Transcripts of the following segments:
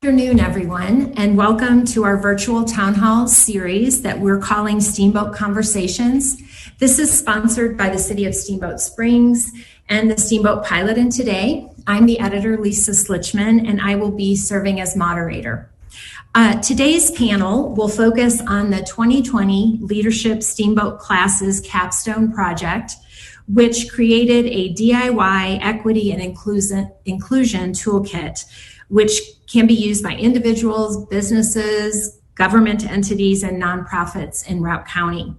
Good afternoon, everyone, and welcome to our virtual town hall series that we're calling Steamboat Conversations. This is sponsored by the City of Steamboat Springs and the Steamboat Pilot. And today, I'm the editor, Lisa Schlichtman, and I will be serving as moderator. Today's panel will focus on the 2020 Leadership Steamboat Classes Capstone Project, which created a DIY equity and inclusion toolkit, which can be used by individuals, businesses, government entities, and nonprofits in Routt County.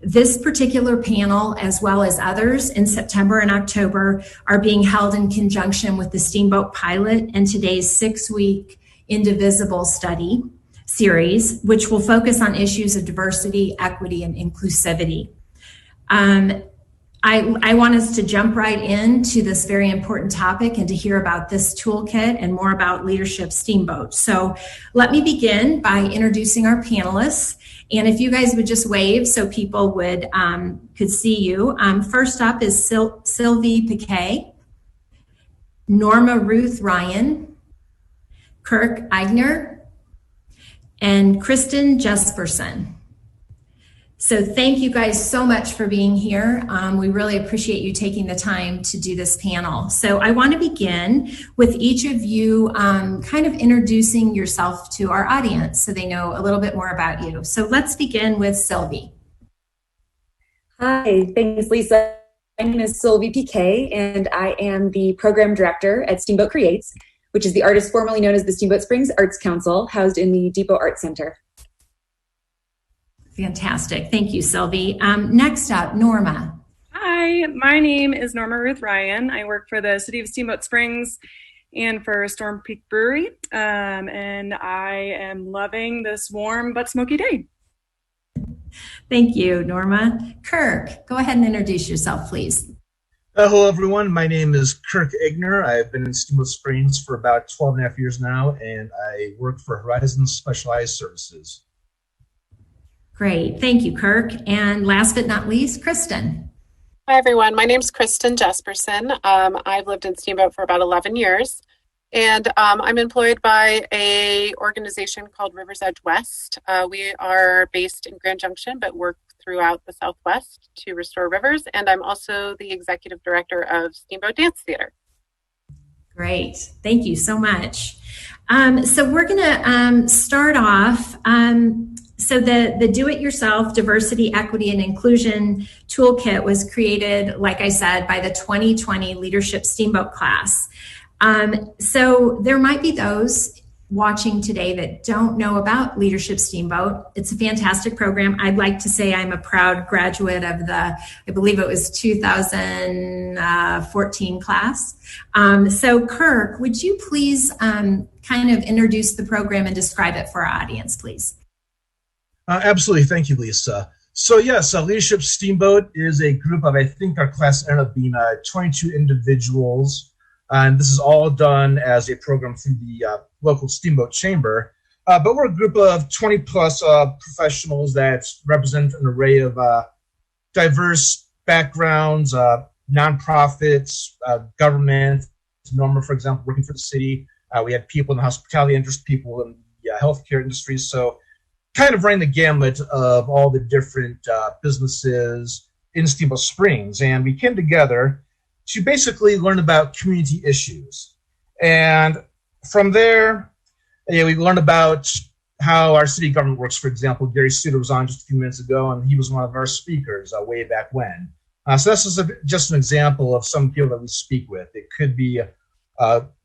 This particular panel, as well as others in September and October, are being held in conjunction with the Steamboat Pilot and today's 6-week Indivisible study series, which will focus on issues of diversity, equity, and inclusivity. I want us to jump right into this very important topic and to hear about this toolkit and more about Leadership Steamboat. So let me begin by introducing our panelists. And if you guys would just wave so people could see you. First up is Sylvie Piquet, Norma Ruth Ryan, Kirk, Aigner, and Kristen Jesperson. So thank you guys so much for being here. We really appreciate you taking the time to do this panel. So I want to begin with each of you kind of introducing yourself to our audience so they know a little bit more about you. So let's begin with Sylvie. Hi, thanks, Lisa. My name is Sylvie Piquet, and I am the program director at Steamboat Creates, which is the artist formerly known as the Steamboat Springs Arts Council, housed in the Depot Art Center. Fantastic. Thank you, Sylvie. Next up, Norma. Hi, my name is Norma Ruth Ryan. I work for the City of Steamboat Springs and for Storm Peak Brewery, and I am loving this warm but smoky day. Thank you, Norma. Kirk, go ahead and introduce yourself, please. Hello, everyone. My name is Kirk Aigner. I've been in Steamboat Springs for about 12 and a half years now, and I work for Horizon Specialized Services. Great. Thank you, Kirk. And last but not least, Kristen. Hi, everyone. My name's Kristen Jesperson. I've lived in Steamboat for about 11 years, and I'm employed by a organization called Rivers Edge West. We are based in Grand Junction, but work throughout the Southwest to restore rivers, and I'm also the executive director of Steamboat Dance Theater. Great. Thank you so much. So we're going to start off. So the do-it-yourself diversity, equity, and inclusion toolkit was created, like I said, by the 2020 Leadership Steamboat class. So there might be those watching today that don't know about Leadership Steamboat. It's a fantastic program. I'd like to say I'm a proud graduate of I believe it was 2014 class. So Kirk, would you please kind of introduce the program and describe it for our audience, please? Absolutely. Thank you, Lisa. So yes, Leadership Steamboat is a group of, I think our class ended up being 22 individuals. And this is all done as a program through the local Steamboat Chamber. But we're a group of 20 plus professionals that represent an array of diverse backgrounds, nonprofits, government. Norma, for example, working for the city. We had people in the hospitality industry, people in the healthcare industry. So kind of running the gamut of all the different businesses in Steamboat Springs. And we came together to basically learn about community issues. And from there, we learned about how our city government works. For example, Gary Suter was on just a few minutes ago, and he was one of our speakers way back when. So this is just an example of some people that we speak with. It could be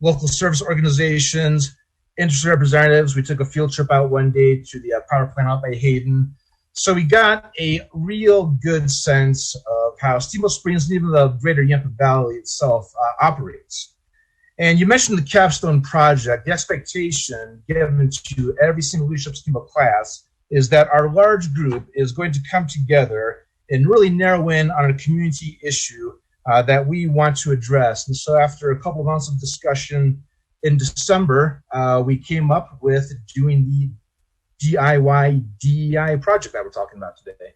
local service organizations, industry representatives. We took a field trip out one day to the power plant out by Hayden. So we got a real good sense of how Steamboat Springs and even the greater Yampa Valley itself operates. And you mentioned the Capstone Project. The expectation given to every single Leadership Steamboat class is that our large group is going to come together and really narrow in on a community issue that we want to address. And so after a couple of months of discussion, in December, we came up with doing the DIY DEI project that we're talking about today.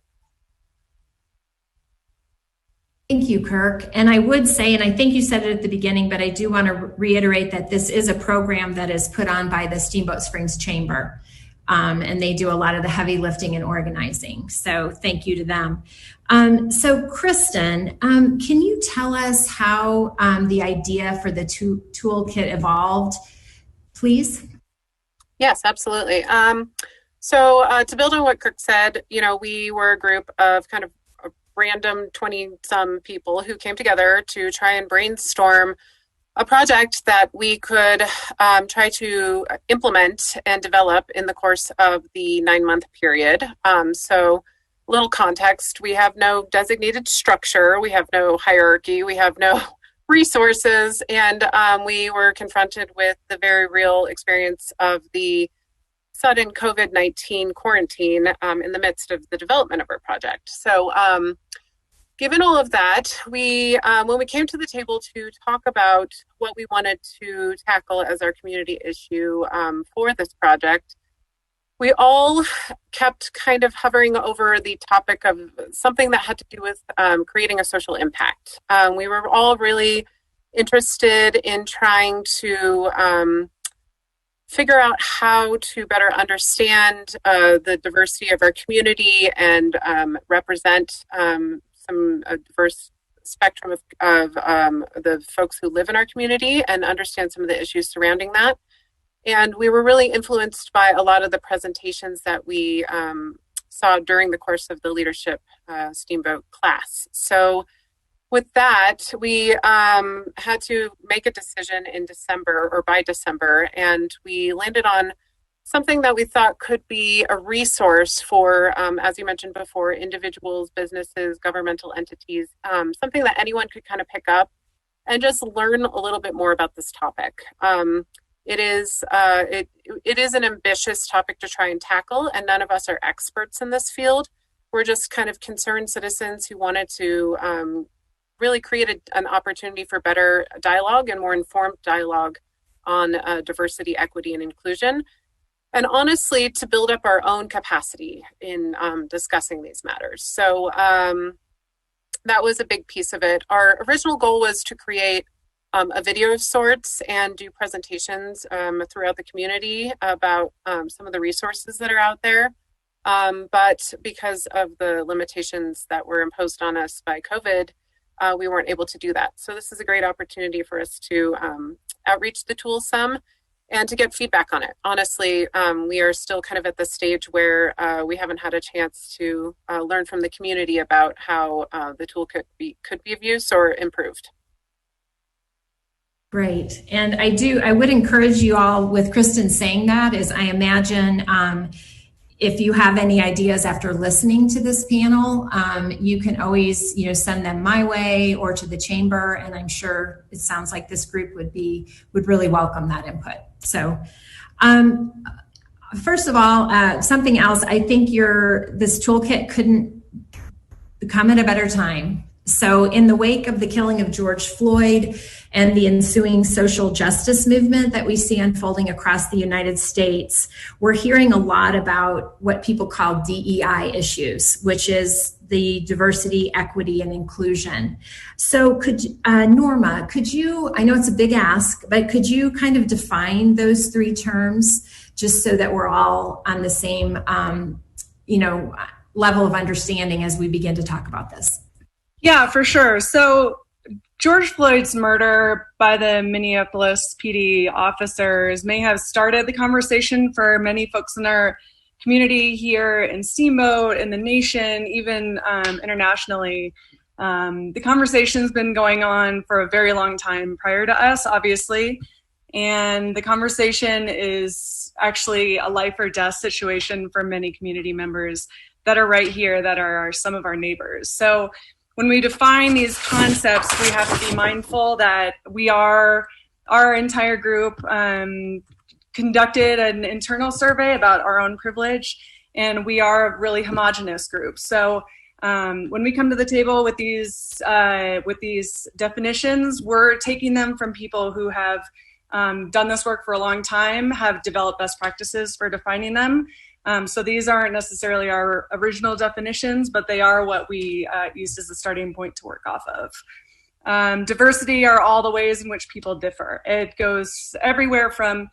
Thank you, Kirk. And I would say, and I think you said it at the beginning, but I do want to reiterate that this is a program that is put on by the Steamboat Springs Chamber. And they do a lot of the heavy lifting and organizing. So thank you to them. So Kristen, can you tell us how the idea for the toolkit evolved, please? Yes, absolutely. So to build on what Kirk said, we were a group of kind of random 20-some people who came together to try and brainstorm a project that we could try to implement and develop in the course of the 9-month period. So a little context, we have no designated structure, we have no hierarchy, we have no resources, and we were confronted with the very real experience of the sudden COVID-19 quarantine in the midst of the development of our project. So given all of that, we when we came to the table to talk about what we wanted to tackle as our community issue for this project, we all kept kind of hovering over the topic of something that had to do with creating a social impact. We were all really interested in trying to figure out how to better understand the diversity of our community and represent some diverse spectrum of the folks who live in our community and understand some of the issues surrounding that. And we were really influenced by a lot of the presentations that we saw during the course of the Leadership Steamboat class. So with that, we had to make a decision in December or by December, and we landed on something that we thought could be a resource for, as you mentioned before, individuals, businesses, governmental entities, something that anyone could kind of pick up and just learn a little bit more about this topic. It is an ambitious topic to try and tackle, and none of us are experts in this field. We're just kind of concerned citizens who wanted to really create an opportunity for better dialogue and more informed dialogue on diversity, equity, and inclusion. And honestly, to build up our own capacity in discussing these matters. So that was a big piece of it. Our original goal was to create a video of sorts and do presentations throughout the community about some of the resources that are out there. But because of the limitations that were imposed on us by COVID, we weren't able to do that. So this is a great opportunity for us to outreach the tool some and to get feedback on it. Honestly, we are still kind of at the stage where we haven't had a chance to learn from the community about how the tool could be of use or improved. Great. And I would encourage you all, with Kristen saying that, is I imagine if you have any ideas after listening to this panel, you can always, send them my way or to the chamber. And I'm sure it sounds like this group would really welcome that input. So first of all, something else, I think this toolkit couldn't come at a better time. So in the wake of the killing of George Floyd and the ensuing social justice movement that we see unfolding across the United States, we're hearing a lot about what people call DEI issues, which is the diversity, equity, and inclusion. So Norma, I know it's a big ask, but could you kind of define those three terms just so that we're all on the same, level of understanding as we begin to talk about this? Yeah, for sure. So George Floyd's murder by the Minneapolis PD officers may have started the conversation for many folks in our community here in Steamboat, in the nation, even internationally. The conversation's been going on for a very long time prior to us, obviously. And the conversation is actually a life or death situation for many community members that are right here, that are some of our neighbors. So when we define these concepts, we have to be mindful that our entire group conducted an internal survey about our own privilege, and we are a really homogenous group. So when we come to the table with these definitions, we're taking them from people who have done this work for a long time, have developed best practices for defining them. So these aren't necessarily our original definitions, but they are what we used as a starting point to work off of. Diversity are all the ways in which people differ. It goes everywhere from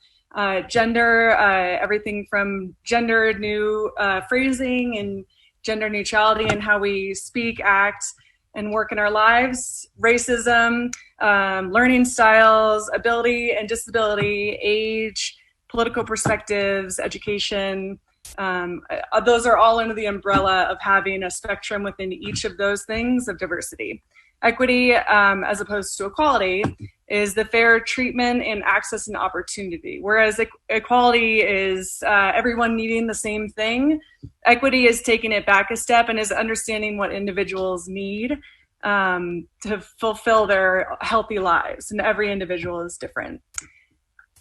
gender, everything from gender new phrasing and gender neutrality and how we speak, act, and work in our lives, racism, learning styles, ability and disability, age, political perspectives, education. Those are all under the umbrella of having a spectrum within each of those things of diversity. Equity, as opposed to equality, is the fair treatment and access and opportunity. Whereas equality is everyone needing the same thing. Equity is taking it back a step and is understanding what individuals need to fulfill their healthy lives. And every individual is different.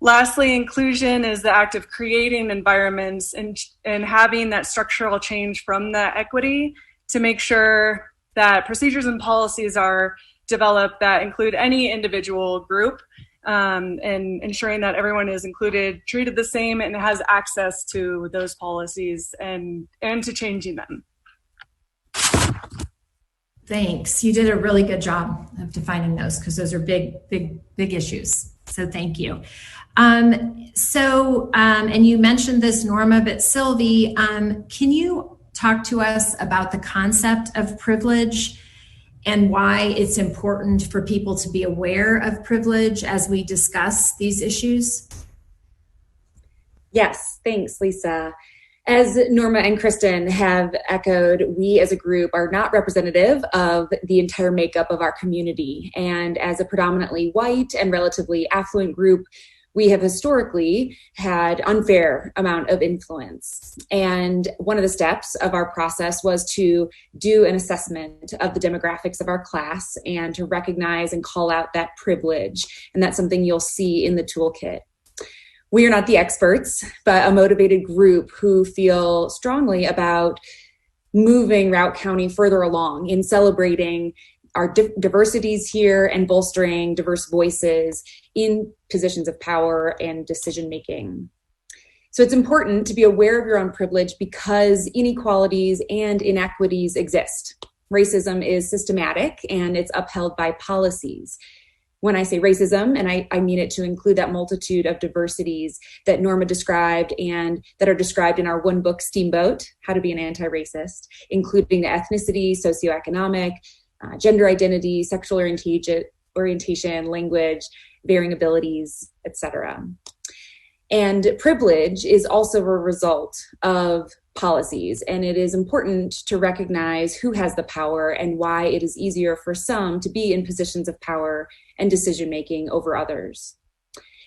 Lastly, inclusion is the act of creating environments and having that structural change from the equity to make sure that procedures and policies are developed that include any individual group, and ensuring that everyone is included, treated the same, and has access to those policies and to changing them. Thanks. You did a really good job of defining those because those are big issues. So thank you. And you mentioned this, Norma, but Sylvie, can you talk to us about the concept of privilege and why it's important for people to be aware of privilege as we discuss these issues? Yes, thanks, Lisa. As Norma and Kristen have echoed, we as a group are not representative of the entire makeup of our community. And as a predominantly white and relatively affluent group, we have historically had unfair amount of influence. And one of the steps of our process was to do an assessment of the demographics of our class and to recognize and call out that privilege. And that's something you'll see in the toolkit. We are not the experts, but a motivated group who feel strongly about moving Routt County further along in celebrating our diversities here and bolstering diverse voices in positions of power and decision making. So it's important to be aware of your own privilege because inequalities and inequities exist. Racism is systematic and it's upheld by policies. When I say racism, and I mean it to include that multitude of diversities that Norma described and that are described in our one book, Steamboat, How to Be an Anti-Racist, including the ethnicity, socioeconomic, gender identity, sexual orientation, language, varying abilities, etc. And privilege is also a result of policies, and it is important to recognize who has the power and why it is easier for some to be in positions of power and decision-making over others.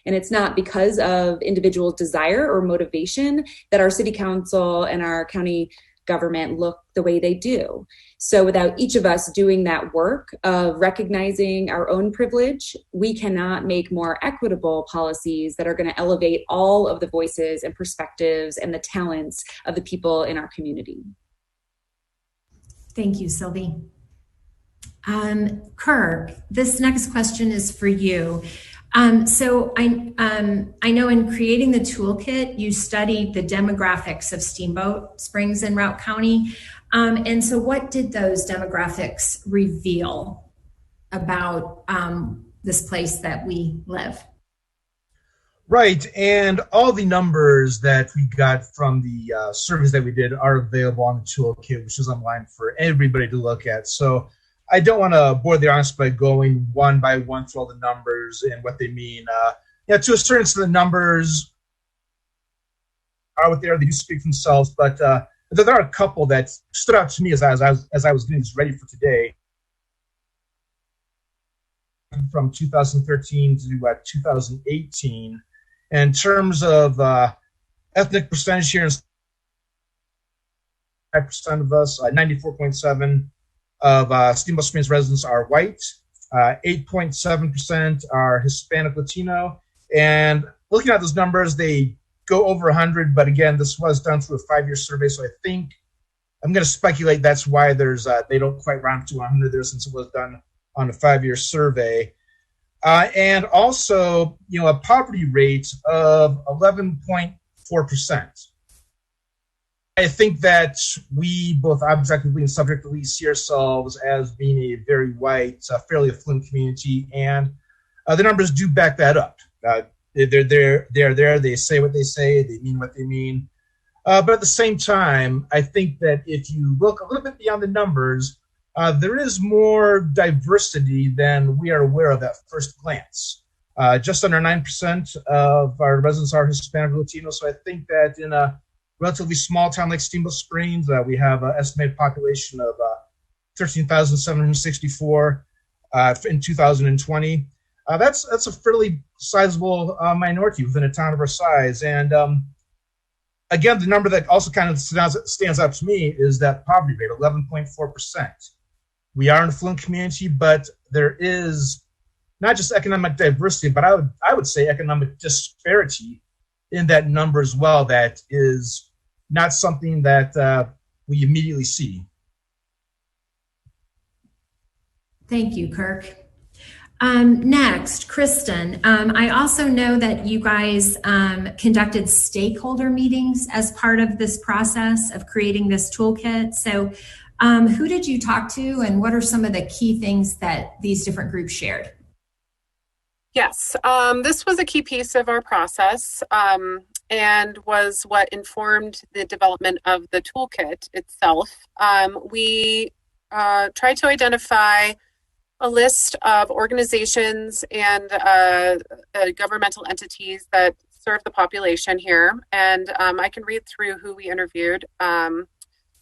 And it's not because of individual desire or motivation that our city council and our county government look the way they do. So without each of us doing that work of recognizing our own privilege, we cannot make more equitable policies that are going to elevate all of the voices and perspectives and the talents of the people in our community. Thank you, Sylvie. Kirk, this next question is for you. So I know in creating the toolkit, you studied the demographics of Steamboat Springs in Routt County. And so what did those demographics reveal about this place that we live? Right, and all the numbers that we got from the surveys that we did are available on the toolkit, which is online for everybody to look at. So I don't want to bore the audience by going one by one through all the numbers and what they mean. To a certain extent, the numbers are what they are. They do speak for themselves, but there are a couple that stood out to me as I was getting this ready for today. From 2013 to 2018, in terms of ethnic percentage here, 5% of us, 94.7%. Of Steamboat Springs residents are white, 8.7% are Hispanic Latino, and looking at those numbers, they go over 100, but again, this was done through a 5-year survey, so I think I'm going to speculate that's why they don't quite round to 100 there since it was done on a 5-year survey. And also, a poverty rate of 11.4%. I think that we both objectively and subjectively see ourselves as being a very white, fairly affluent community, and the numbers do back that up. They're there. They say what they say. They mean what they mean. But at the same time, I think that if you look a little bit beyond the numbers, there is more diversity than we are aware of at first glance. Just under 9% of our residents are Hispanic or Latino. So I think that in a relatively small town like Steamboat Springs, we have an estimated population of 13,764 in 2020. That's a fairly sizable minority within a town of our size. And again, the number that also kind of stands out to me is that poverty rate, 11.4%. We are an affluent community, but there is not just economic diversity, but I would say economic disparity in that number as well. That is not something that we immediately see. Thank you, Kirk. Next, Kristen. I also know that you guys conducted stakeholder meetings as part of this process of creating this toolkit. So who did you talk to, and what are some of the key things that these different groups shared? Yes, this was a key piece of our process and was what informed the development of the toolkit itself. We tried to identify a list of organizations and governmental entities that serve the population here. And I can read through who we interviewed.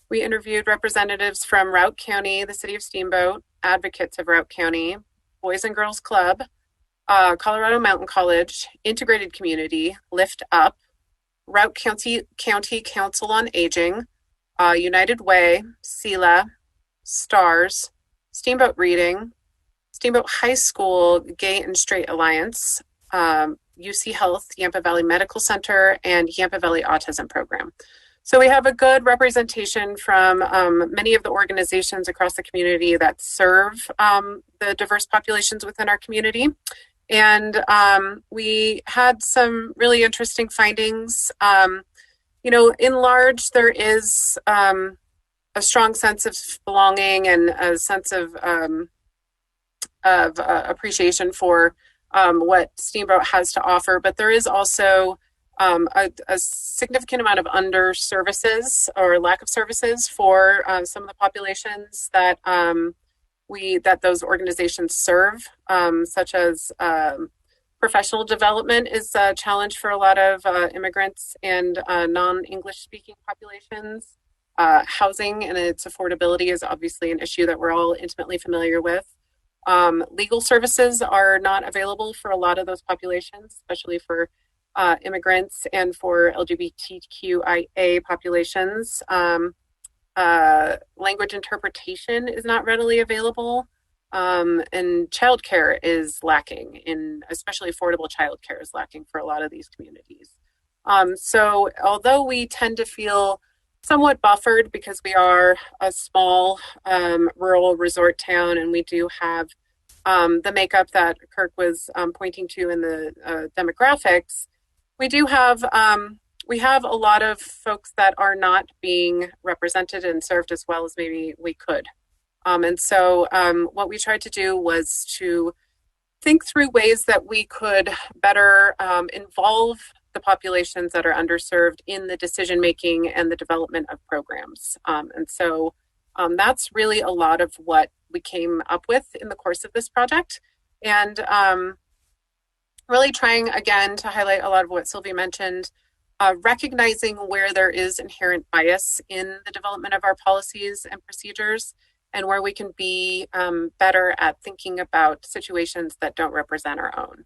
We interviewed representatives from Routt County, the City of Steamboat, advocates of Routt County, Boys and Girls Club, Colorado Mountain College, Integrated Community, Lift Up, Routt County Council on Aging, United Way, SELA, STARS, Steamboat Reading, Steamboat High School Gay and Straight Alliance, UC Health, Yampa Valley Medical Center, and Yampa Valley Autism Program. So we have a good representation from many of the organizations across the community that serve the diverse populations within our community. And we had some really interesting findings. In large, there is a strong sense of belonging and a sense of appreciation for what Steamboat has to offer. But there is also a significant amount of under services or lack of services for some of the populations that that those organizations serve, such as professional development is a challenge for a lot of immigrants and non-English speaking populations. Housing and its affordability is obviously an issue that we're all intimately familiar with. Legal services are not available for a lot of those populations, especially for immigrants and for LGBTQIA populations. Language interpretation is not readily available, and childcare is lacking, especially affordable childcare is lacking for a lot of these communities. So although we tend to feel somewhat buffered because we are a small rural resort town, and we do have the makeup that Kirk was pointing to in the demographics, we do have we have a lot of folks that are not being represented and served as well as maybe we could. And so what we tried to do was to think through ways that we could better involve the populations that are underserved in the decision making and the development of programs. And so that's really a lot of what we came up with in the course of this project. And really trying again to highlight a lot of what Sylvie mentioned, recognizing where there is inherent bias in the development of our policies and procedures, and where we can be better at thinking about situations that don't represent our own.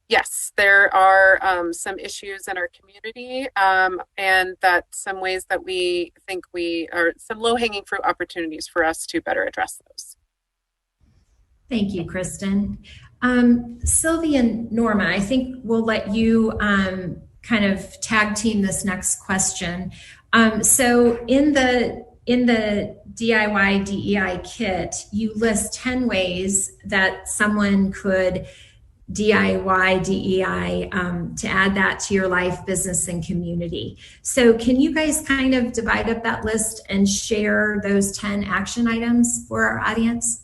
Yes, there are some issues in our community, and that some ways that we think we are some low-hanging fruit opportunities for us to better address those. Thank you, Kristen. Sylvie and Norma, I think we'll let you kind of tag team this next question. So in the DIY DEI kit, you list 10 ways that someone could DIY, DEI, to add that to your life, business, and community. So can you guys kind of divide up that list and share those 10 action items for our audience?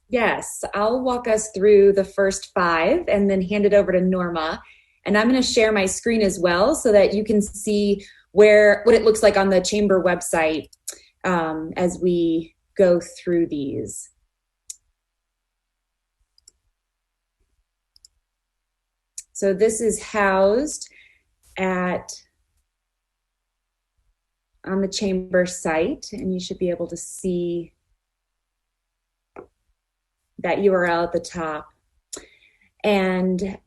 Yes, I'll walk us through the first 5 and then hand it over to Norma. And I'm going to share my screen as well so that you can see what it looks like on the Chamber website as we go through these. So this is housed on the Chamber site, and you should be able to see that URL at the top. And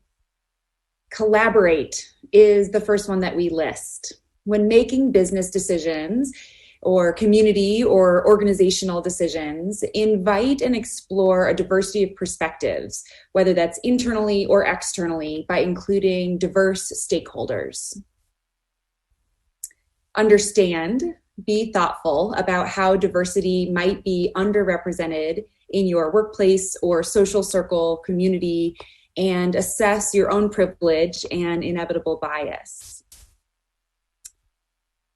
collaborate is the first one that we list. When making business decisions or community or organizational decisions, invite and explore a diversity of perspectives, whether that's internally or externally, by including diverse stakeholders. Understand, be thoughtful about how diversity might be underrepresented in your workplace or social circle, community, and assess your own privilege and inevitable bias.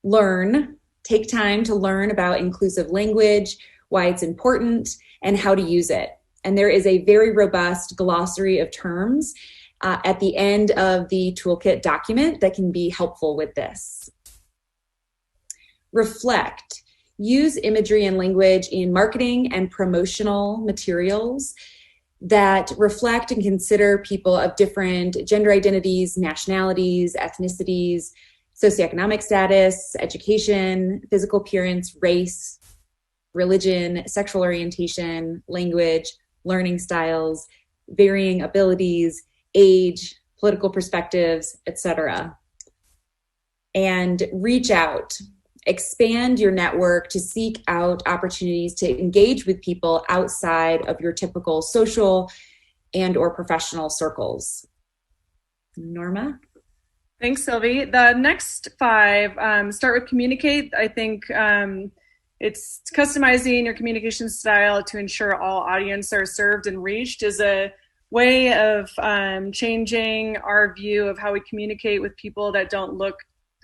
Learn. Take time to learn about inclusive language, why it's important, and how to use it. And there is a very robust glossary of terms at the end of the Toolkit document that can be helpful with this. Reflect. Use imagery and language in marketing and promotional materials that reflect and consider people of different gender identities, nationalities, ethnicities, socioeconomic status, education, physical appearance, race, religion, sexual orientation, language, learning styles, varying abilities, age, political perspectives, etc. And reach out. Expand your network to seek out opportunities to engage with people outside of your typical social and or professional circles. Norma? Thanks, Sylvie. The next 5 start with communicate. I think it's customizing your communication style to ensure all audiences are served and reached is a way of changing our view of how we communicate with people that don't look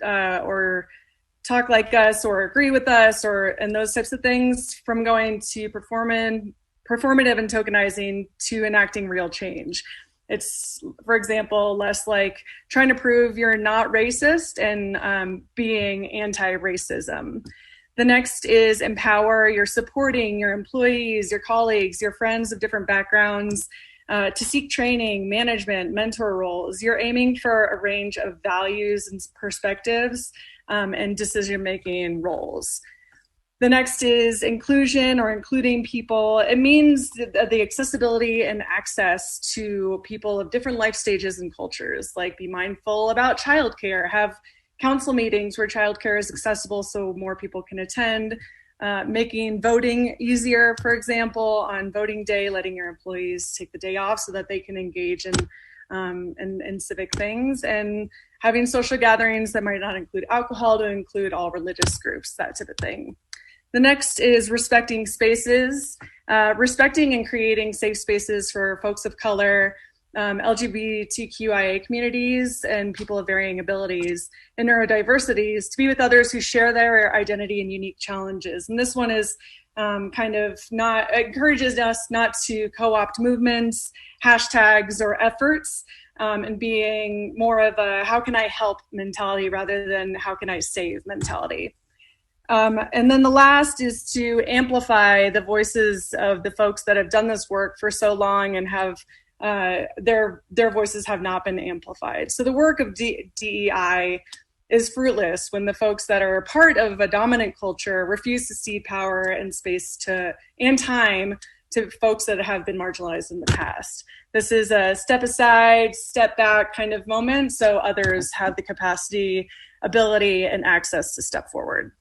or talk like us or agree with us and those types of things, from going to performative and tokenizing to enacting real change. It's, for example, less like trying to prove you're not racist and being anti-racism. The next is empower. You're supporting your employees, your colleagues, your friends of different backgrounds to seek training, management, mentor roles. You're aiming for a range of values and perspectives and decision-making roles. The next is inclusion or including people. It means the accessibility and access to people of different life stages and cultures, like be mindful about childcare, have council meetings where childcare is accessible so more people can attend, making voting easier, for example, on voting day, letting your employees take the day off so that they can engage in civic things, and having social gatherings that might not include alcohol to include all religious groups, that type of thing. The next is respecting spaces, respecting and creating safe spaces for folks of color, LGBTQIA communities, and people of varying abilities and neurodiversities to be with others who share their identity and unique challenges. And this one is encourages us not to co-opt movements, hashtags, or efforts, and being more of a how can I help mentality rather than how can I save mentality. And then the last is to amplify the voices of the folks that have done this work for so long and have their voices have not been amplified. So the work of DEI is fruitless when the folks that are a part of a dominant culture refuse to cede power and space and time to folks that have been marginalized in the past. This is a step aside, step back kind of moment, so others have the capacity, ability, and access to step forward.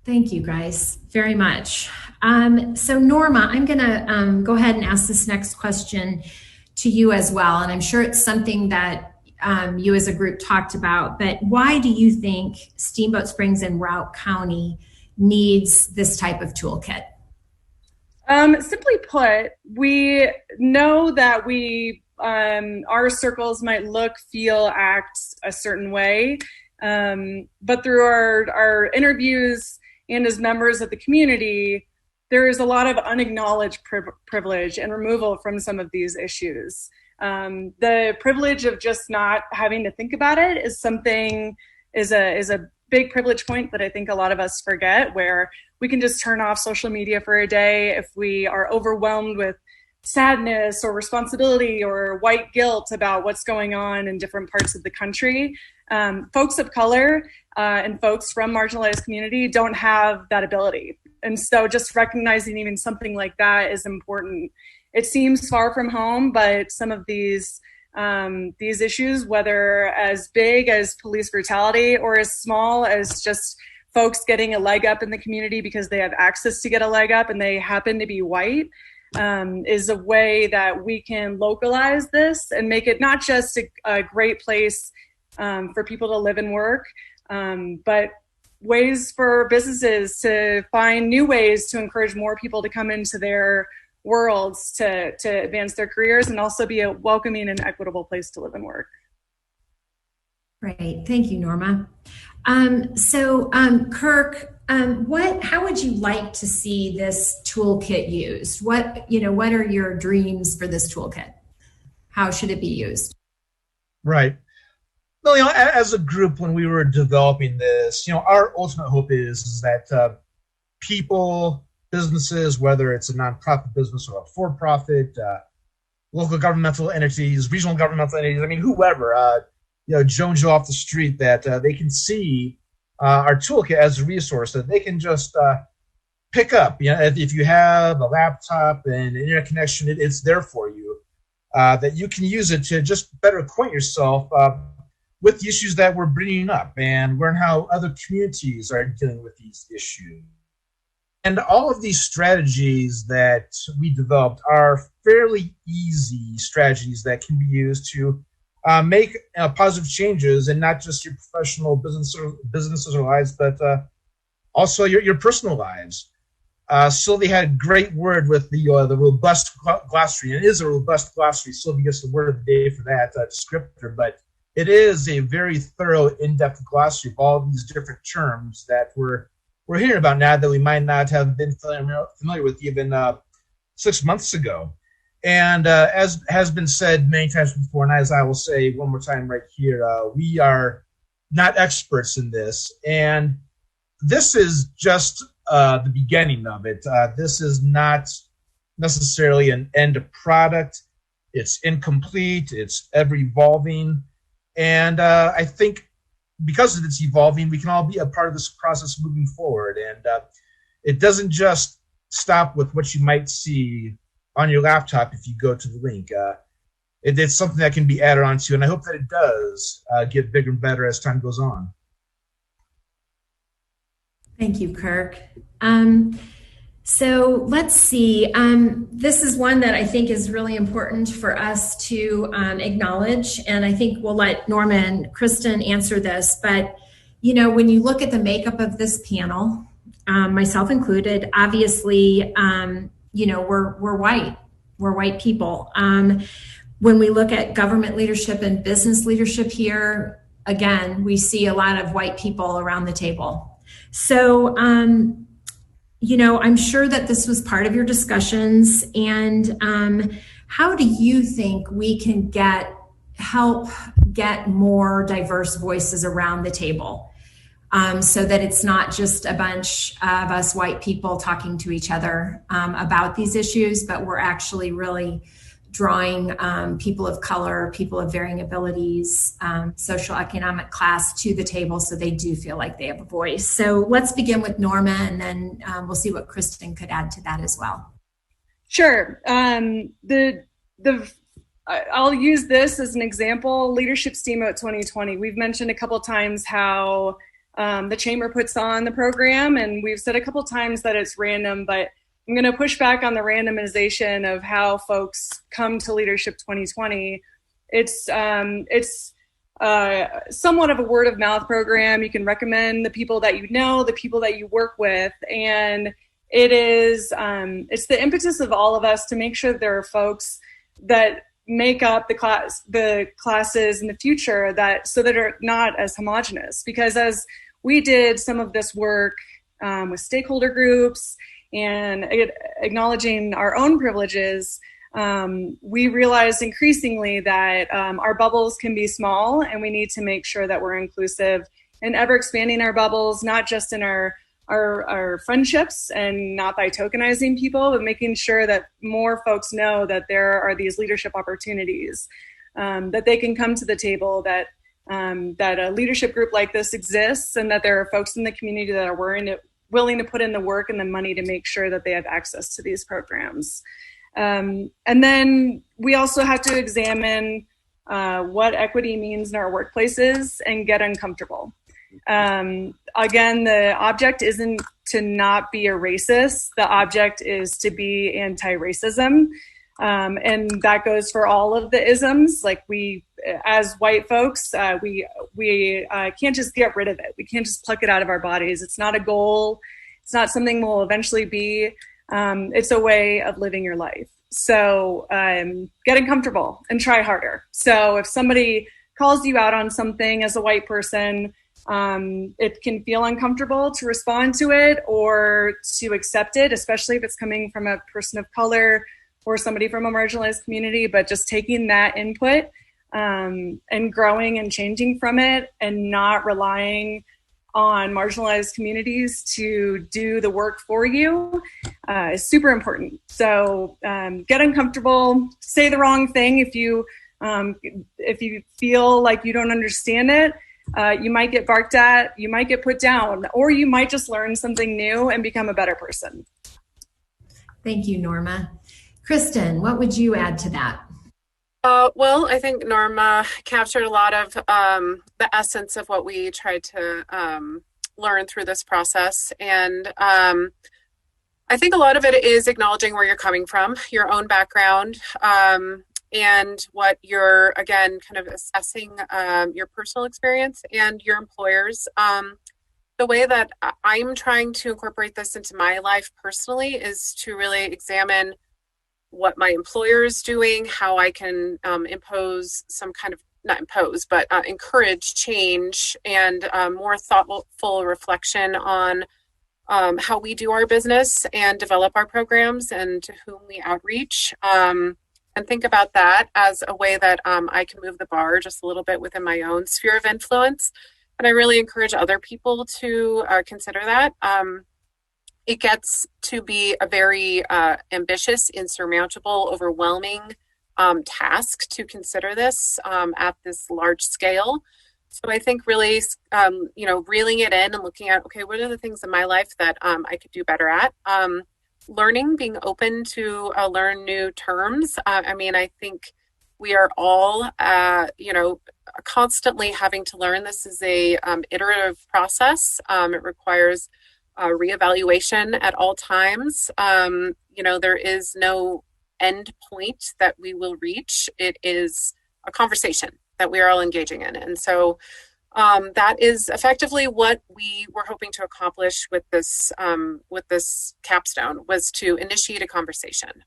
Thank you, guys, very much. So Norma, I'm going to go ahead and ask this next question to you as well. And I'm sure it's something that you as a group talked about, but why do you think Steamboat Springs and Routt County needs this type of toolkit? Simply put, we know that our circles might look, feel, act a certain way, but through our interviews and as members of the community, there is a lot of unacknowledged privilege and removal from some of these issues. The privilege of just not having to think about it is a big privilege point that I think a lot of us forget, where we can just turn off social media for a day if we are overwhelmed with sadness or responsibility or white guilt about what's going on in different parts of the country. Folks of color and folks from marginalized community don't have that ability. And so just recognizing even something like that is important. It seems far from home, but some of these issues, whether as big as police brutality or as small as just folks getting a leg up in the community because they have access to get a leg up and they happen to be white, is a way that we can localize this and make it not just a great place for people to live and work, but ways for businesses to find new ways to encourage more people to come into their worlds to advance their careers and also be a welcoming and equitable place to live and work. Great. Thank you, Norma. Kirk, how would you like to see this toolkit used? What are your dreams for this toolkit? How should it be used? Right. Well, as a group, when we were developing this, our ultimate hope is that people, businesses, whether it's a nonprofit business or a for-profit, local governmental entities, regional governmental entities, whoever, Joe off the street, that they can see our toolkit as a resource that they can just pick up. If you have a laptop and internet connection, it's there for you, that you can use it to just better acquaint yourself with the issues that we're bringing up and learn how other communities are dealing with these issues. And all of these strategies that we developed are fairly easy strategies that can be used to make positive changes in not just your professional businesses or lives, but also your personal lives. Sylvie had a great word with the robust glossary, and it is a robust glossary. Sylvie gets the word of the day for that descriptor, but it is a very thorough, in-depth glossary of all these different terms that we're hearing about now that we might not have been familiar with even 6 months ago. And as has been said many times before, and as I will say one more time right here, we are not experts in this. And this is just the beginning of it. This is not necessarily an end product. It's incomplete. It's ever evolving. And I think because it's evolving, we can all be a part of this process moving forward. And it doesn't just stop with what you might see on your laptop if you go to the link. It's something that can be added onto, and I hope that it does get bigger and better as time goes on. Thank you, Kirk. So let's see. This is one that I think is really important for us to acknowledge, and I think we'll let Norma and Kristen answer this. But, when you look at the makeup of this panel, myself included, obviously, we're white. We're white people. When we look at government leadership and business leadership here, again, we see a lot of white people around the table. So, I'm sure that this was part of your discussions. And how do you think we can help get more diverse voices around the table? So that it's not just a bunch of us white people talking to each other about these issues, but we're actually really drawing people of color, people of varying abilities, social economic class to the table so they do feel like they have a voice. So let's begin with Norma, and then we'll see what Kristen could add to that as well. Sure. I'll use this as an example. Leadership Steamboat 2020. We've mentioned a couple of times how the Chamber puts on the program, and we've said a couple of times that it's random, but I'm going to push back on the randomization of how folks come to Leadership 2020. It's somewhat of a word of mouth program. You can recommend the people that you know, the people that you work with, and it is, it's the impetus of all of us to make sure that there are folks that make up the classes in the future so that are not as homogenous. Because as we did some of this work with stakeholder groups and acknowledging our own privileges, we realized increasingly that our bubbles can be small, and we need to make sure that we're inclusive and ever expanding our bubbles, not just in our friendships and not by tokenizing people, but making sure that more folks know that there are these leadership opportunities, that they can come to the table, that a leadership group like this exists, and that there are folks in the community that are willing to put in the work and the money to make sure that they have access to these programs. And then we also have to examine what equity means in our workplaces and get uncomfortable. Again, the object isn't to not be a racist. The object is to be anti-racism. And that goes for all of the isms. Like we, as white folks, we can't just get rid of it. We can't just pluck it out of our bodies. It's not a goal. It's not something we'll eventually be. It's a way of living your life. So getting comfortable and try harder. So if somebody calls you out on something as a white person, it can feel uncomfortable to respond to it or to accept it, especially if it's coming from a person of color or somebody from a marginalized community. But just taking that input and growing and changing from it, and not relying on marginalized communities to do the work for you is super important. So get uncomfortable, say the wrong thing if you feel like you don't understand it. You might get barked at, you might get put down, or you might just learn something new and become a better person. Thank you, Norma. Kristen, what would you add to that? Well, I think Norma captured a lot of the essence of what we tried to learn through this process. And I think a lot of it is acknowledging where you're coming from, your own background, and what you're, again, kind of assessing your personal experience and your employers. The way that I'm trying to incorporate this into my life personally is to really examine what my employer is doing, how I can impose some kind of, not impose, but encourage change and more thoughtful reflection on how we do our business and develop our programs and to whom we outreach. And think about that as a way that I can move the bar just a little bit within my own sphere of influence. And I really encourage other people to consider that. It gets to be a very ambitious, insurmountable, overwhelming task to consider this at this large scale. So I think really, reeling it in and looking at, okay, what are the things in my life that I could do better at? Learning, being open to learn new terms. I think we are all, constantly having to learn. This is a iterative process. It requires reevaluation at all times. There is no end point that we will reach. It is a conversation that we are all engaging in. And so that is effectively what we were hoping to accomplish with this capstone, was to initiate a conversation.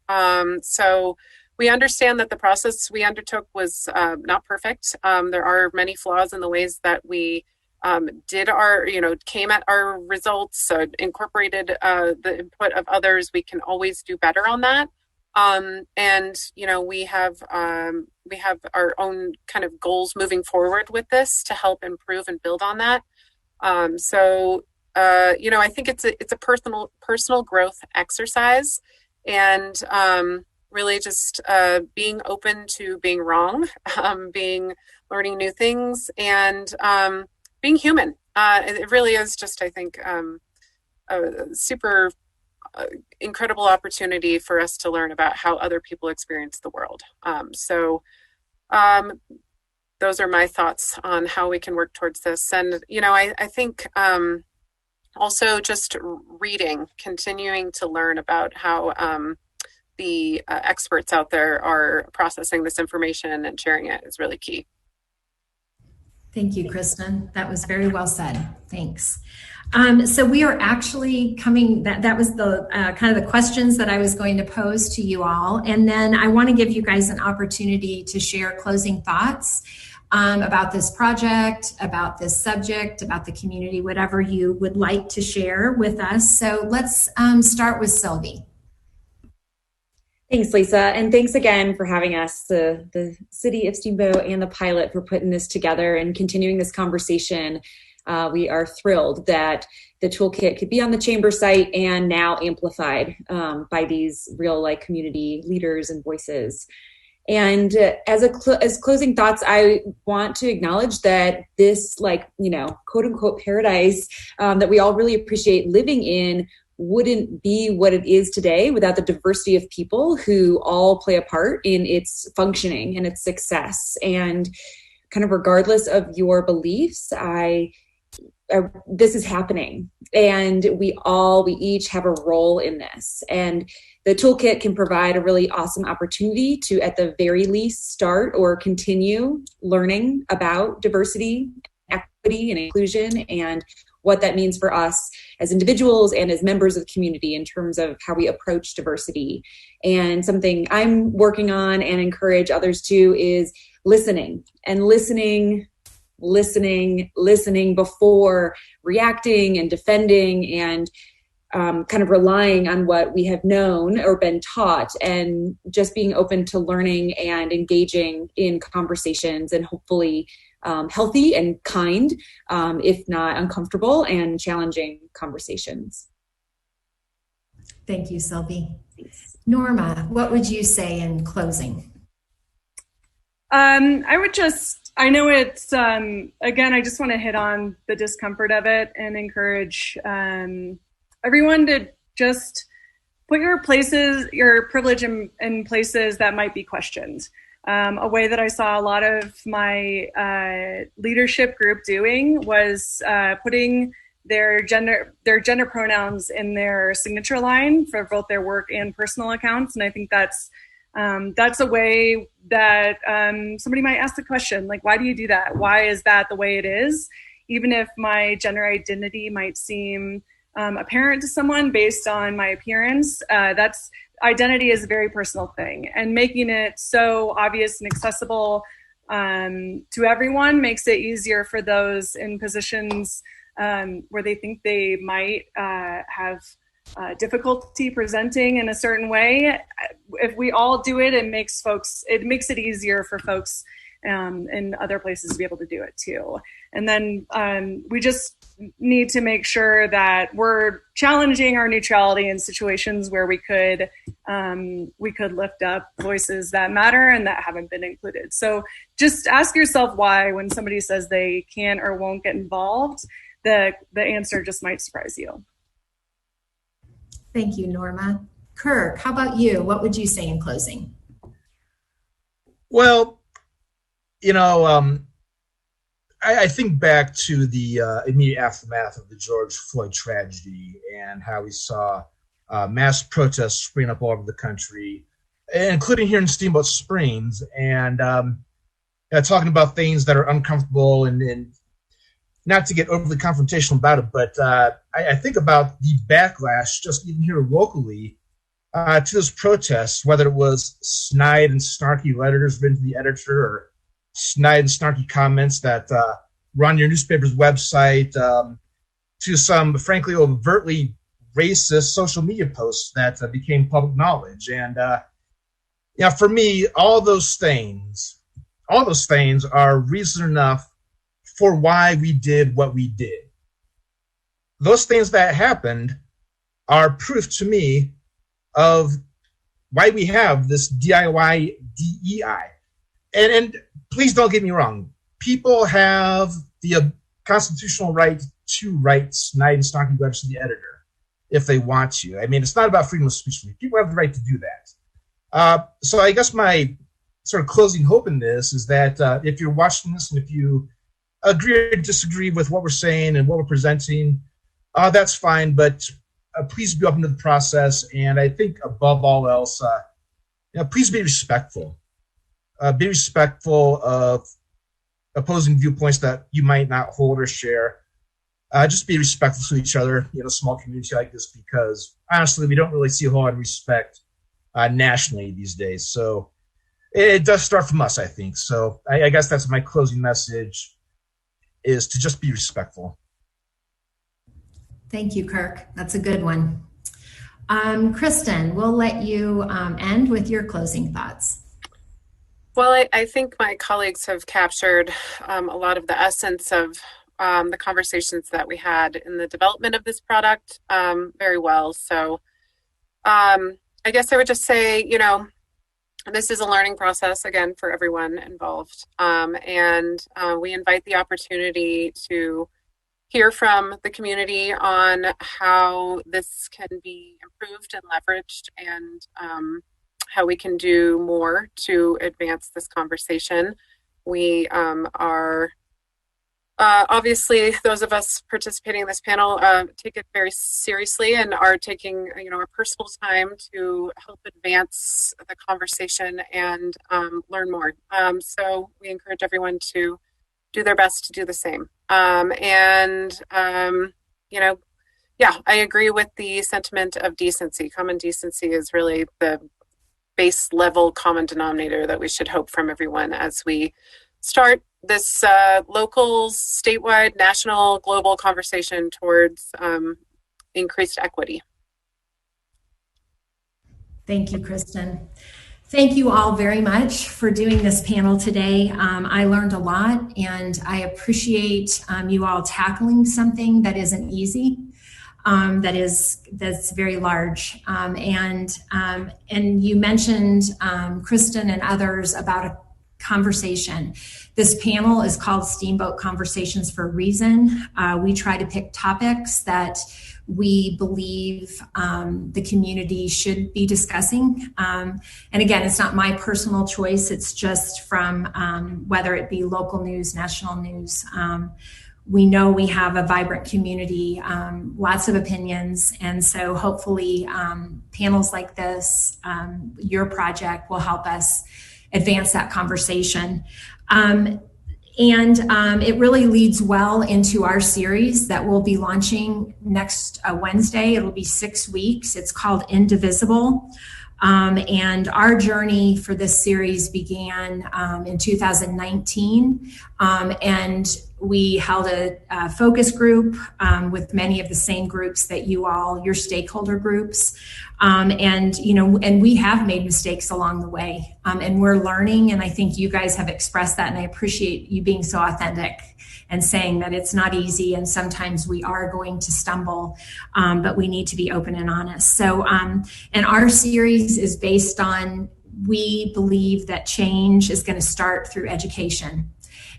So we understand that the process we undertook was not perfect. There are many flaws in the ways that we came at our results, incorporated the input of others. We can always do better on that. We have our own kind of goals moving forward with this to help improve and build on that. I think it's a personal growth exercise, and really just being open to being wrong, learning new things, and being human. It really is just, I think, a super incredible opportunity for us to learn about how other people experience the world. Those are my thoughts on how we can work towards this. And, I think also just reading, continuing to learn about how the experts out there are processing this information and sharing it is really key. Thank you, Kristen. That was very well said. Thanks. So we are actually coming, that was the kind of the questions that I was going to pose to you all. And then I want to give you guys an opportunity to share closing thoughts about this project, about this subject, about the community, whatever you would like to share with us. So let's start with Sylvie. Thanks, Lisa. And thanks again for having us, the City of Steamboat and the pilot, for putting this together and continuing this conversation. We are thrilled that the toolkit could be on the chamber site and now amplified by these real community leaders and voices. And as closing thoughts, I want to acknowledge that this quote unquote paradise that we all really appreciate living in wouldn't be what it is today without the diversity of people who all play a part in its functioning and its success. And kind of regardless of your beliefs, this is happening, and we each have a role in this. And the toolkit can provide a really awesome opportunity to, at the very least, start or continue learning about diversity, equity, and inclusion, and what that means for us as individuals and as members of the community in terms of how we approach diversity. And something I'm working on and encourage others to is listening before reacting and defending, and kind of relying on what we have known or been taught, and just being open to learning and engaging in conversations, and hopefully healthy and kind, if not uncomfortable and challenging conversations. Thank you, Sylvie. Norma, what would you say in closing? I know it's, again, I just want to hit on the discomfort of it and encourage everyone to just put your privilege in places that might be questioned. A way that I saw a lot of my leadership group doing was putting their gender pronouns in their signature line for both their work and personal accounts. And I think that's a way that somebody might ask the question, why do you do that? Why is that the way it is? Even if my gender identity might seem apparent to someone based on my appearance, identity is a very personal thing, and making it so obvious and accessible to everyone makes it easier for those in positions where they think they might have difficulty presenting in a certain way. If we all do it, it makes it easier for folks in other places to be able to do it too. And then we just need to make sure that we're challenging our neutrality in situations where we could lift up voices that matter and that haven't been included. So just ask yourself why, when somebody says they can't or won't get involved, the answer just might surprise you. Thank you, Norma. Kirk, how about you? What would you say in closing? Well, I think back to the immediate aftermath of the George Floyd tragedy and how we saw mass protests spring up all over the country, including here in Steamboat Springs, and talking about things that are uncomfortable and not to get overly confrontational about it, but I think about the backlash just even here locally to those protests, whether it was snide and snarky letters written to the editor or snide and snarky comments that were on your newspaper's website, to some, frankly, overtly racist social media posts that became public knowledge. And for me, all those things are reason enough for why we did what we did. Those things that happened are proof to me of why we have this DIY DEI. And please don't get me wrong. People have the constitutional right to write snide and snarky letters to the editor if they want to. I mean, it's not about freedom of speech. People have the right to do that. So I guess my sort of closing hope in this is that if you're watching this and if you agree or disagree with what we're saying and what we're presenting, that's fine. But please be open to the process. And I think above all else, please be respectful. Be respectful of opposing viewpoints that you might not hold or share. just be respectful to each other in a small community like this, because honestly, we don't really see a whole lot of respect nationally these days. So it does start from us, I think. So I guess that's my closing message, is to just be respectful. Thank you, Kirk. That's a good one. Kristen, we'll let you end with your closing thoughts. Well, I think my colleagues have captured a lot of the essence of the conversations that we had in the development of this product very well. So I guess I would just say, this is a learning process, again, for everyone involved. And we invite the opportunity to hear from the community on how this can be improved and leveraged, and how we can do more to advance this conversation. We are obviously, those of us participating in this panel take it very seriously and are taking our personal time to help advance the conversation and learn more. So we encourage everyone to do their best to do the same. I agree with the sentiment of decency. Common decency is really the base level common denominator that we should hope from everyone as we start this local, statewide, national, global conversation towards increased equity. Thank you, Kristen. Thank you all very much for doing this panel today. I learned a lot, and I appreciate you all tackling something that isn't easy, that's very large. And you mentioned, Kristen and others, about a conversation. This panel is called Steamboat Conversations for a reason. We try to pick topics that we believe the community should be discussing. And again, it's not my personal choice. It's just from whether it be local news, national news. We know we have a vibrant community, lots of opinions. And so hopefully panels like this, your project, will help us advance that conversation. It really leads well into our series that we'll be launching next Wednesday. It'll be 6 weeks. It's called Indivisible. And our journey for this series began in 2019. And we held a focus group with many of the same groups that your stakeholder groups. And we have made mistakes along the way, and we're learning. And I think you guys have expressed that, and I appreciate you being so authentic and saying that it's not easy, and sometimes we are going to stumble, but we need to be open and honest. So, and our series is based on, we believe that change is going to start through education.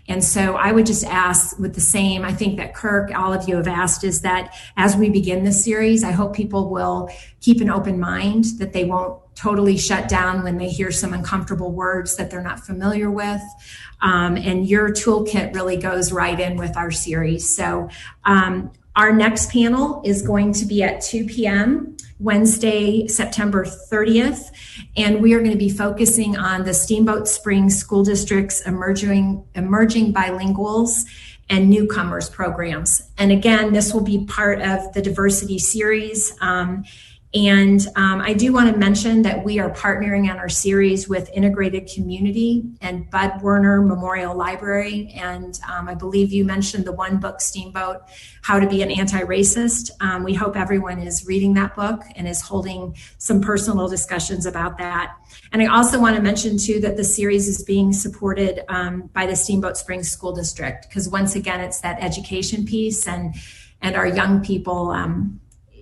And so I would just ask with the same, I think that Kirk, all of you have asked, is that as we begin this series, I hope people will keep an open mind, that they won't totally shut down when they hear some uncomfortable words that they're not familiar with. And your toolkit really goes right in with our series. So our next panel is going to be at 2 p.m. Wednesday, September 30th. And we are going to be focusing on the Steamboat Springs School District's emerging bilinguals and newcomers programs. And again, this will be part of the diversity series. I do want to mention that we are partnering on our series with Integrated Community and Bud Werner Memorial Library. And I believe you mentioned the one book, Steamboat, How to Be an Anti-Racist. We hope everyone is reading that book and is holding some personal discussions about that. And I also want to mention too that the series is being supported by the Steamboat Springs School District, because once again, it's that education piece, and our young people,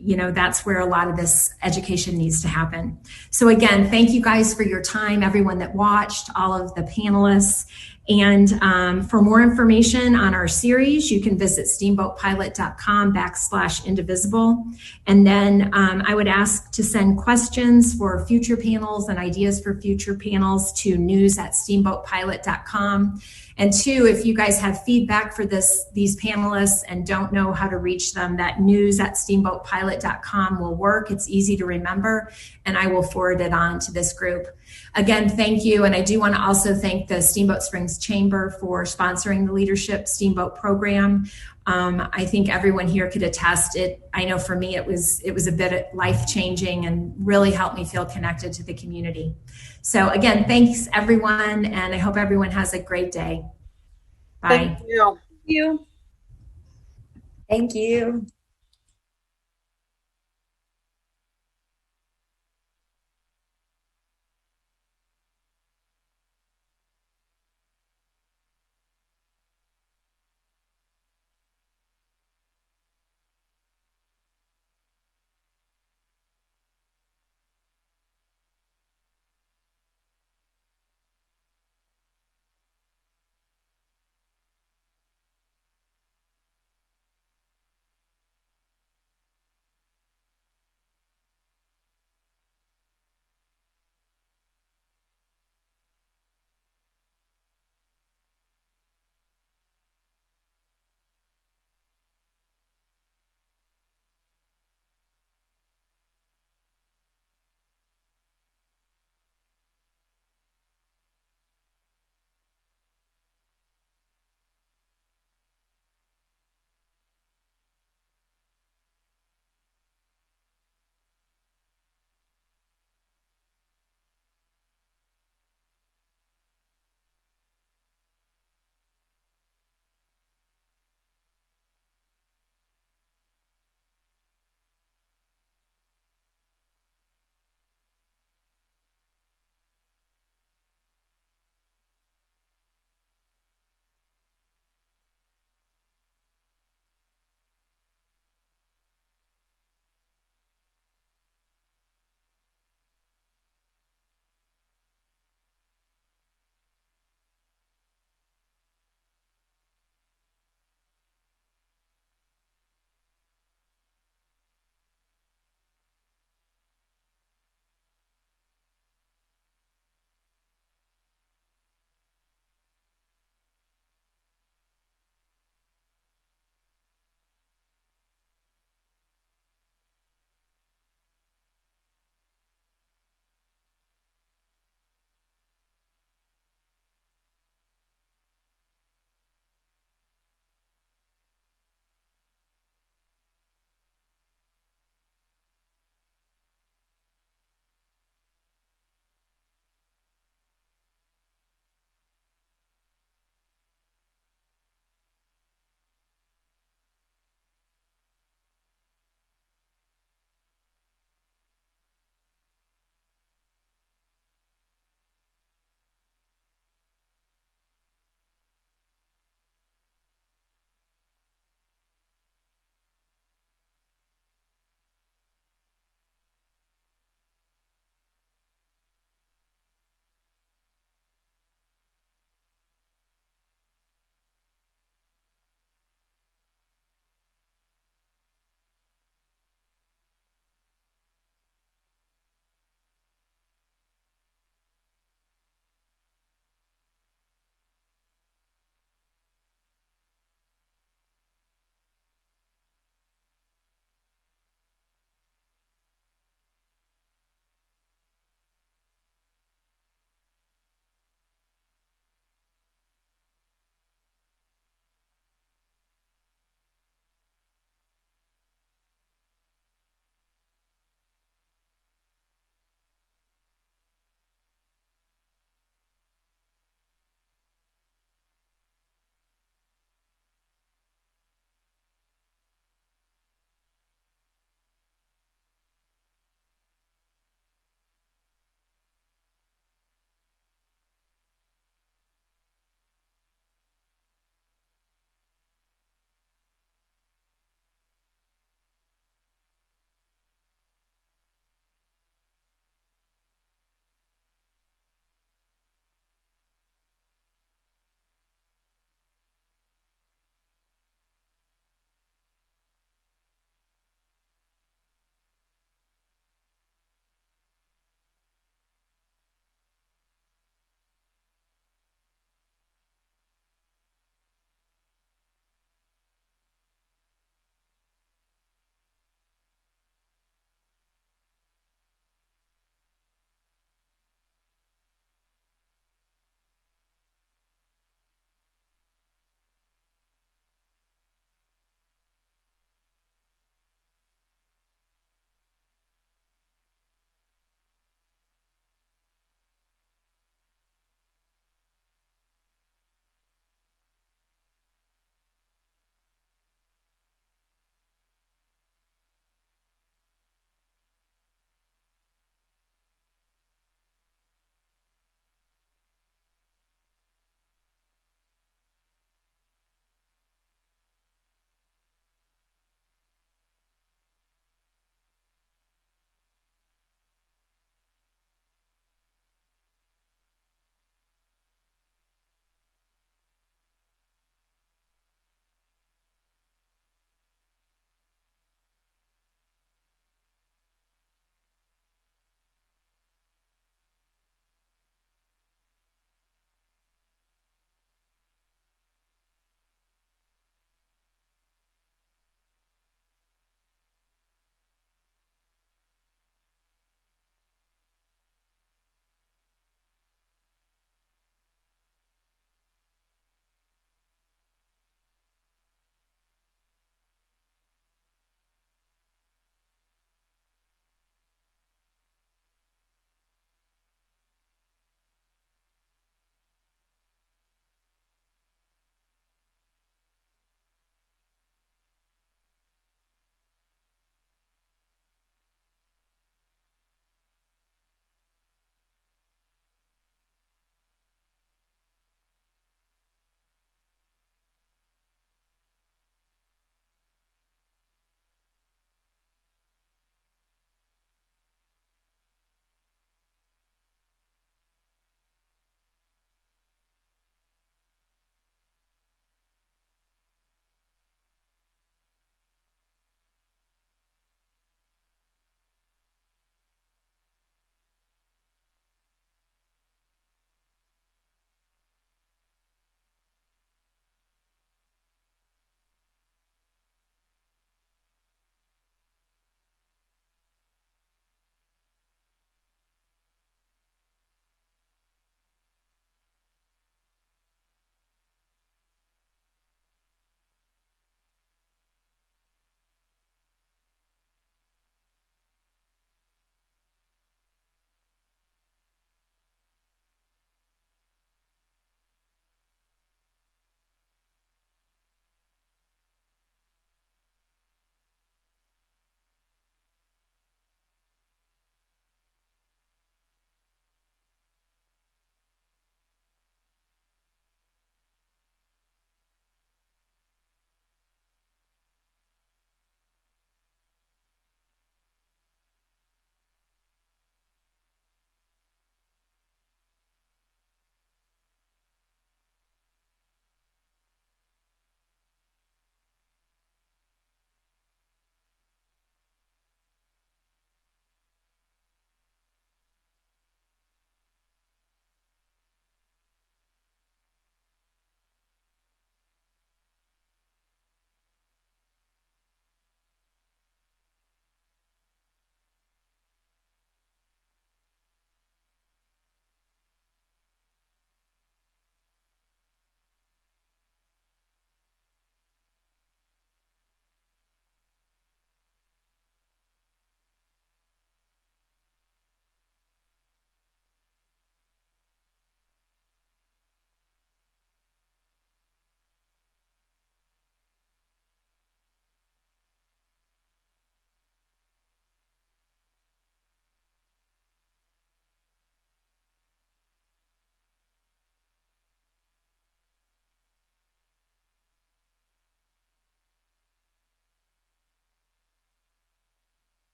that's where a lot of this education needs to happen. So again, thank you guys for your time, everyone that watched, all of the panelists. And for more information on our series, you can visit steamboatpilot.com/indivisible. And then I would ask to send questions for future panels and ideas for future panels to news@steamboatpilot.com. And two, if you guys have feedback for these panelists and don't know how to reach them, that news@steamboatpilot.com will work. It's easy to remember, and I will forward it on to this group. Again, thank you. And I do want to also thank the Steamboat Springs Chamber for sponsoring the Leadership Steamboat program. I think everyone here could attest it. I know for me, it was a bit life-changing and really helped me feel connected to the community. So again, thanks everyone, and I hope everyone has a great day. Bye. Thank you. You. Thank you.